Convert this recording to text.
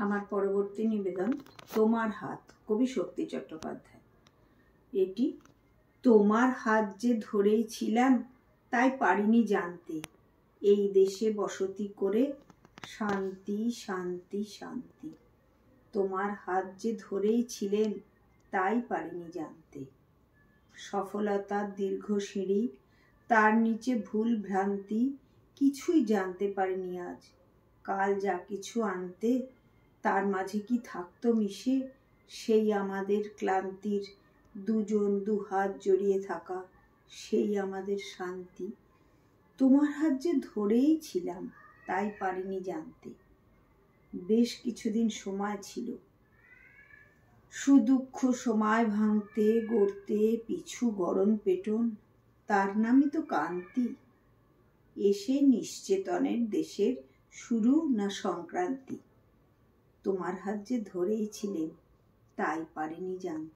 আমার পরবর্তী নিবেদন তোমার হাত, কবি শক্তি চট্টোপাধ্যায়। এটি তোমার হাত যে ধরেই ছিলাম তাই পারিনি জানতে, এই দেশে বসতি করে শান্তি শান্তি শান্তি। তোমার হাত যে ধরেই ছিলেন তাই পারিনি জানতে, সফলতার দীর্ঘ সিঁড়ি, তার নিচে ভুল ভ্রান্তি, কিছুই জানতে পারিনি আজ। কাল যা কিছু আনতে তার মাঝে কি থাকতো মিশে, সেই আমাদের ক্লান্তির দুজন দুহাত জড়িয়ে থাকা, সেই আমাদের শান্তি। তোমার হাত যে ধরেই ছিলাম তাই পারিনি জানতে। বেশ কিছুদিন সময় ছিল, সুদুঃখ সময় ভাঙতে গড়তে পিছু গড়ন পেটন, তার নামই তো কান্তি। এসে নিশ্চেতনের দেশের শুরু না সংক্রান্তি। তোমার হাত যে ধরেই ছিলেন তাই পারিনি জানতে।